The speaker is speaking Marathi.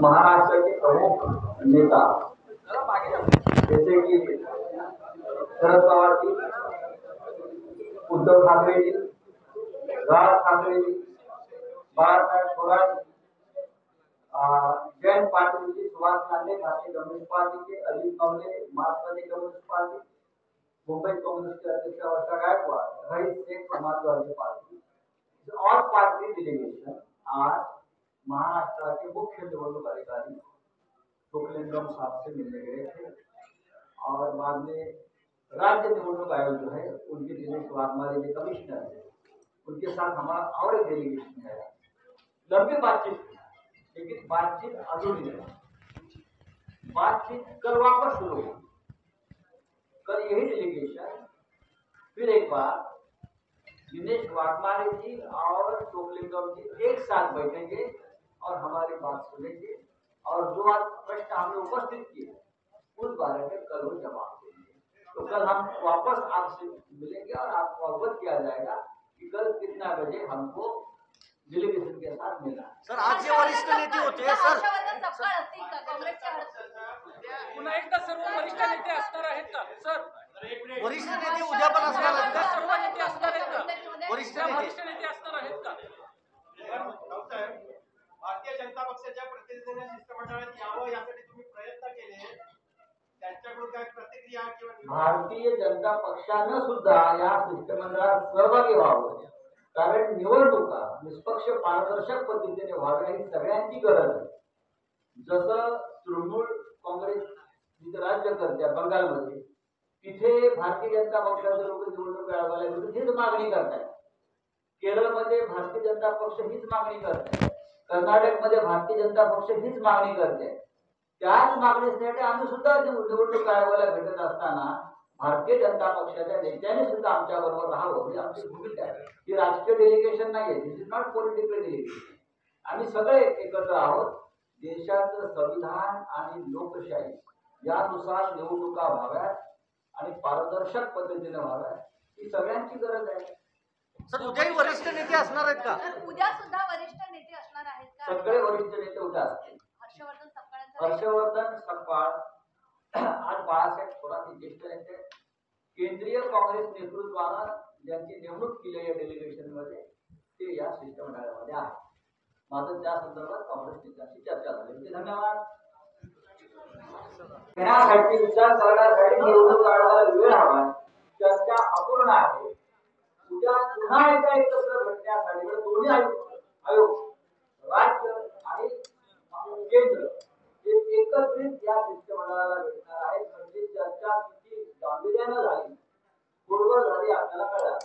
महाराष्ट्र के प्रमुख नेता जैसे कि शरद पवार जी, उद्धव ठाकरे जी, राज ठाकरे जी, बाळासाहेब थोरात, जयंत पाटील जी, सुभाष लांडे, भारतीय कम्युनिस्ट पार्टी के, अजित पवार, मार्क्सवादी कम्युनिस्ट पार्टी, मुंबई कांग्रेस के अध्यक्ष वर्षा गायकवाड़, रईस शेख, समाजवादी पार्टी, ऑल पार्टी डेलीगेशन आज महाराष्ट्र के मुख्य निवडणूक अधिकारी शुक्लेंद्रम साहब से मिलने गए थे और बाद में राज्य निवडणूक आयोग जो है उनके दिनेश वाघमारे जो कमिश्नर है उनके साथ हमारा और एक डेलीगेशन है। लंबी बातचीत लेकिन बातचीत अधूरी है। बातचीत कल वापस शुरू हुई। कल यही डेलीगेशन फिर एक बार दिनेश वाघमारे जी और शुक्लेंद्रम जी एक साथ बैठेंगे और हमारी बात सुनेंगे और जो आज प्रश्न हमने उपस्थित किए उस बारे में कल वो जवाब देंगे। तो कल हम वापस आपसे मिलेंगे और आपको अवगत किया जाएगा कि कल कितना बजे हमको डेलीगेशन के साथ मिला। सर आज जे वरिष्ठ नेते होते सर पुन्हा एकदा सर्व वरिष्ठ नेते असणार आहेत का सर? वरिष्ठ नेते उद्या पण असणार आहेत का? सर्व नेते असणार आहेत का? वरिष्ठ नेते असणार आहेत का? भारतीय जनता पक्षाच्या प्रतिनिधींना शिष्टमंडळात यावं यासाठी तुम्ही प्रयत्न केले, त्यांच्याकडून काय प्रतिक्रिया किंवा? भारतीय जनता पक्षानं सुद्धा या शिष्टमंडळात सहभागी व्हावं, कारण निवडणुका निष्पक्ष पारदर्शक पद्धतीने व्हाव्या ही सगळ्यांची गरज आहे। जसं तृणमूल काँग्रेस जिथे राज्य करते बंगालमध्ये तिथे भारतीय जनता पक्षाचे लोक निवडणूक आयोगाला घेऊन हीच मागणी करतात। केरळमध्ये भारतीय जनता पक्ष हीच मागणी करते, कर्नाटकमध्ये भारतीय जनता पक्ष हीच मागणी करते। त्याच मागणीसाठी आम्ही सुद्धा निवडणूक आयोगाला भेटत असताना भारतीय जनता पक्षाच्या नेत्यांनी सुद्धा आमच्या बरोबर राहावं ही आमची भूमिका आहे। ही राजकीय डेलिगेशन नाहीये, दिस इज नॉट पॉलिटिकल डेलिगेशन। आम्ही सगळे एकत्र आहोत। देशाचं संविधान आणि लोकशाही यानुसार निवडणुका व्हाव्यात आणि पारदर्शक पद्धतीने व्हाव्यात ही सगळ्यांची गरज आहे। सर उद्याही वरिष्ठ नेते असणार आहेत का? उद्या सुद्धा वरिष्ठ नेते असणार आहेत का? सगळे वरिष्ठ नेते उद्या असतील। हर्षवर्धन सपकाळ, आज बाळासाहेब थोरात ज्येष्ठ नेते, केंद्रीय काँग्रेस नेतृत्वानं ज्यांची नेमणूक केली या डेलिगेशन मध्ये ते या शिष्टमंडळामध्ये आहे। माझं त्या संदर्भात काँग्रेस नेत्यांशी चर्चा झाली। धन्यवाद। त्यासाठी विचार करण्यासाठी निवडणूक आयोगाला वेळ हवा, चर्चा अपूर्ण आहे। उद्या पुन्हा एकदा एकत्र भेटण्यासाठी दोन्ही आयोग राज्य आणि केंद्र एकत्रित या शिष्टमंडळाला भेटणार आहेत। म्हणजे चर्चा किती गांभीर्यानं झाली, पूर्व झाली आपल्याला कळलं।